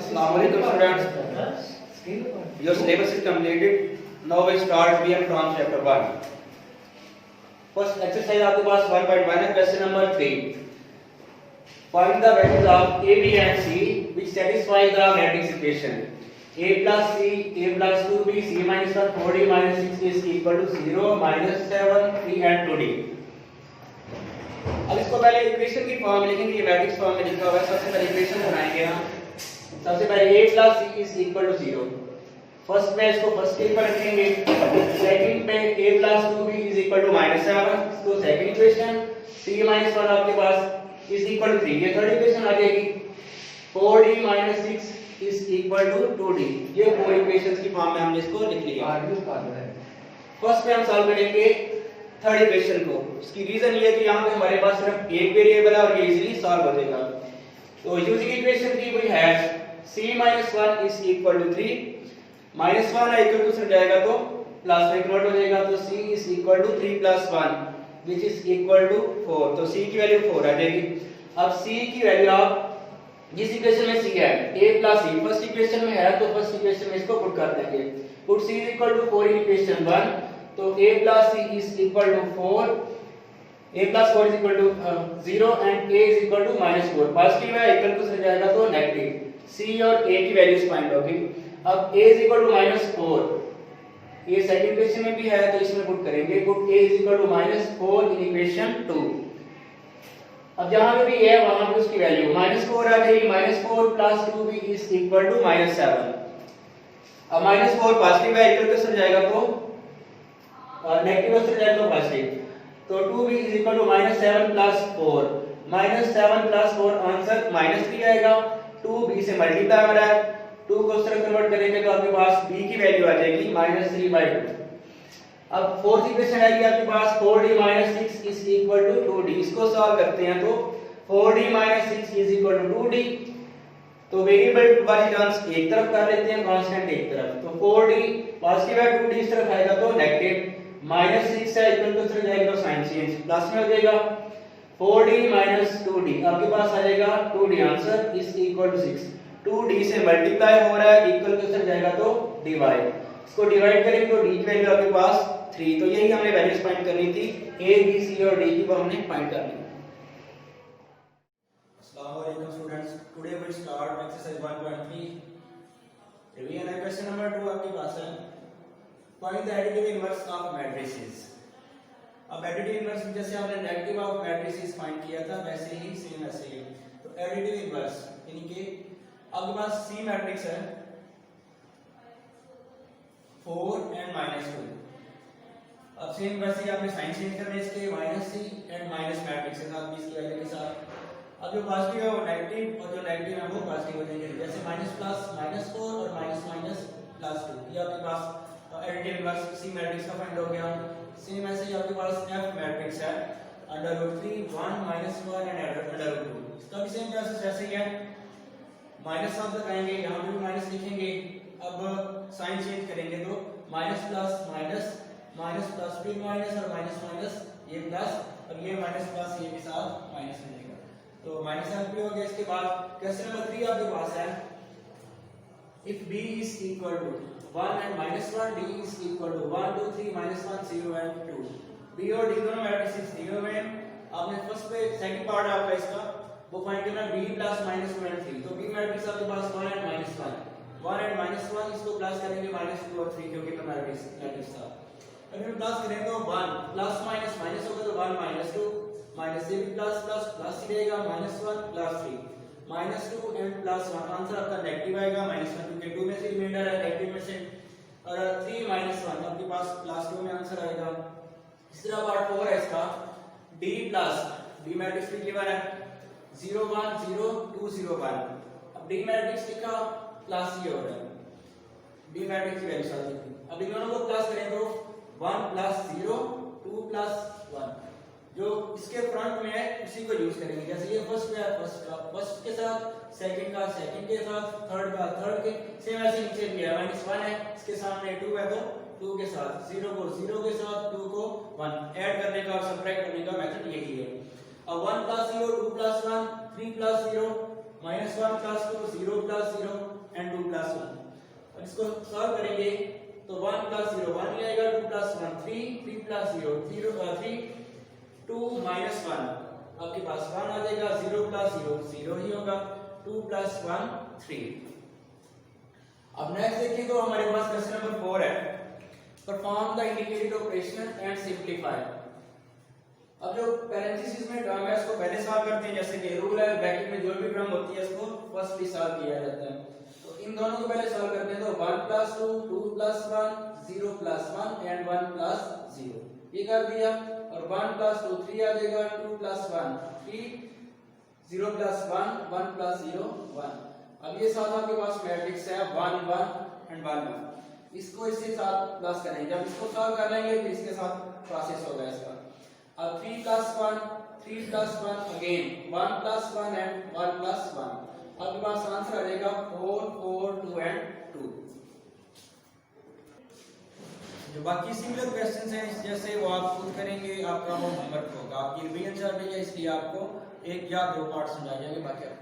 Assalamualaikum students. Your syllabus is completed. Now we start VM from chapter 1. First exercise आपके पास 1.1 है, question number 3. Find the values of A, B and C which satisfy the matrix equation. A plus C, A plus 2B, C minus 1, 4D minus 6 is equal to 0, minus 7, 3 and 2D. अब इसको पहले equation की form में लिखेंगे, ये matrix form में लिखा हुआ है. सबसे पहले इक्वेशन बनाएंगे हम. सबसे पहले a plus c is equal to 0. First में इसको फर्स्ट केस पर रखेंगे. सेकंड पे a plus 2b is equal to -7, तो सेकंड इक्वेशन. c minus 1 आपके पास is equal to 3, ये थर्ड इक्वेशन आ जाएगी. 4d minus 6 is equal to 2d. ये फोर इक्वेशंस की फॉर्म में हमने इसको लिख लिया. फर्स्ट पे हम सॉल्व करेंगे थर्ड इक्वेशन को. इसकी रीजन ये है कि यहाँ पे हमारे पास सिर्फ एक वेरिएबल है और ये इजीली सॉल्व हो जाएगा. तो यूजिंग इक्वेशन दी हुई है c minus 1 is equal to 3, minus 1 है इक्वल टू से जाएगा तो प्लस में कन्वर्ट हो जाएगा, तो c is equal to 3 plus 1 which is equal to 4. तो c की वैल्यू 4 आ जाएगी. अब c की वैल्यू आप जिस इक्वेशन में c है a plus c first equation में है तो फर्स्ट इक्वेशन में इसको पुट कर देंगे. Put c is equal to 4 in equation 1, तो a plus c is equal to 4, a plus 4 is equal to 0 and a is equal to -4. Positive है equal to से जाएगा तो नेगेटिव. c और a की वैल्यूज फाइंड होगी. अब a is equal to -4, ये सेकंड इक्वेशन में भी है तो इसमें पुट करेंगे. Put a is equal to -4 in equation 2. अब जहां पे भी है वहां पे उसकी वैल्यू -4 आ जाएगी. -4 plus 2b is equal to -7. अब -4 पॉजिटिव है इक्वल टू से जाएगा तो नेगेटिव से जाएगा तो पॉजिटिव, तो 2b is equal to -7 plus 4. -7 plus 4 answer -3 आएगा. 2b से मल्टीप्लाई हो रहा है, 2 को उस तरह कन्वर्ट करेंगे तो आपके पास b की वैल्यू आ जाएगी -3/2. अब फोर्थ इक्वेशन आएगी आपके पास 4d - 6 is equal to 2d. इसको सॉल्व करते हैं तो 4d - 6 is equal to 2d. तो वेरिएबल वाली टर्म्स एक तरफ कर लेते हैं, कांस्टेंट एक तरफ. तो 4d पॉजिटिव है, 2d इस तरफ आएगा तो नेगेटिव. -6 है इक्वल टू से जाएगा तो साइन चेंज प्लस में हो जाएगा. 4d - 2d आपके पास आ जाएगा 2d answer is equal to 6. 2d से मल्टीप्लाई हो रहा है इक्वल टू से जाएगा तो डिवाइड. इसको डिवाइड करेंगे तो d की वैल्यू आपके पास 3. तो यही हमें वैल्यूज फाइंड करनी थी. a b c और d की वो हमने फाइंड कर ली. अस्सलाम वालेकुम students. Today we start exercise 1.3. Revision है. क्वेश्चन नंबर 2 आपके पास है. Find the additive inverse of matrices. अब एडिटिव इनवर्स जैसे हमने नेगेटिव ऑफ मैट्रिसेस फाइंड किया था वैसे ही सेम ऐसे ही. तो एडिटिव इनवर्स यानी कि आपके पास C मैट्रिक्स है 4 and -2. अब सेम वैसे ही आपने साइन चेंज करना है इसके -c and माइनस मैट्रिक्स के साथ, इसकी वैल्यू के साथ. अब जो पॉजिटिव है वो नेगेटिव और जो नेगेटिव है वो पॉजिटिव हो जाएंगे. जैसे माइनस प्लस -4 और माइनस माइनस +2. ये आपके पास एडिटिव इनवर्स C मैट्रिक्स का फाइंड हो गया. सेम ऐसे ही आपके पास F मैट्रिक्स है √3 1 -1 एंड √2. इसका भी सेम प्रोसेस जैसे ही है. माइनस साइन लगाएंगे, यहां पे भी माइनस लिखेंगे. अब साइन चेंज करेंगे तो minus plus minus minus plus फिर माइनस और माइनस माइनस ये प्लस और ये माइनस प्लस ये के साथ माइनस हो जाएगा. तो माइनस साइन हो गया. इसके बाद क्वेश्चन नंबर 3 आपके पास है if b is equal to 1 and -1, d is equal to 1 2 3 -1 0 and 2. b और d दोनों मैट्रिसेस दिए हुए हैं. आपने फर्स्ट पे सेकंड पार्ट है आपका इसका वो फाइंड करना b plus -2 and 3. तो b मैट्रिक्स आपके पास 1 and -1 इसको प्लस करेंगे -2 और 3 क्योंकि मैट्रिक्स था. अगर प्लस करें तो 1 प्लस माइनस माइनस होगा तो 1 -2 माइनस से भी प्लस प्लस प्लस ही रहेगा -1 प्लस 3 -2 एंड +1. आंसर आपका नेगेटिव आएगा. -1 क्योंकि 2 में से रिमाइंडर है नेगेटिव में से, और 3 -1 आपके पास +2 में आंसर आएगा. तीसरा पार्ट 4 है इसका d d मैट्रिक्स भी गिवन है 0 1 0 2 0 1. अब d मैट्रिक्स लिखा प्लस ये हो रहा है. d मैट्रिक्स की वैल्यू आ जाएगी. अब इन दोनों को प्लस करें तो 1 + 0 2 + 1. जो इसके फ्रंट में है उसी को यूज करेंगे. जैसे ये फर्स्ट में है फर्स्ट के साथ, सेकंड का सेकंड के साथ, थर्ड का थर्ड के. सेम ऐसे नीचे भी है -1 है इसके सामने 2 है तो 2 के साथ, 0 को 0 के साथ, 2 को 1. ऐड करने का और सब्ट्रैक्ट करने का मेथड यही है. अब 1 + 0 2 + 1 3 + 0 -1 + 2 0 + 0 अब इसको सॉल्व करेंगे तो 1 प्लस 0 1 ही आएगा, 2 प्लस 1 3, 3 प्लस 0 3, 2 माइनस 1 आपके पास 1 आ जाएगा, 0 प्लस 0 0 ही होगा, 2 प्लस 1 3। अब नेक्स्ट देखिए तो हमारे पास क्वेश्चन नंबर 4 है, perform the indicated operation and simplify. अब जो पैरेंथेसिस में टर्म है इसको पहले सॉल्व करते हैं, जैसे कि रूल है ब्रैकेट में जो भी टर्म होती है इसको फर्स्ट सॉल्व किया जाता है। तो इन दोनों को पहले सॉल्व करते हैं, तो 1 plus 2 2 plus 1 0 plus 1 and 1 plus 0 ये कर दिया, और 1 प्लस 2 3 आ जाएगा, 2 प्लस 1 3 0 प्लस 1 1 प्लस 0 1। अब ये साथ आपके पास मैट्रिक्स है 1 1 एंड 1 1, इसको इसके साथ प्लस करेंगे, जब इसको सॉल्व कर लेंगे तो इसके साथ प्रोसेस होगा इसका। अब 3 plus 1 3 plus 1 again 1 plus 1 and 1 plus 1, आपके पास आंसर आ जाएगा 4 4 2 एंड 2। जो बाकी सिमिलर क्वेश्चंस हैं जैसे वो आप खुद करेंगे, आपका वो होमवर्क होगा, आपकी रिवीजन चल रही है इसलिए आपको 1 या 2 पार्ट समझा जाएंगे, बाकी आप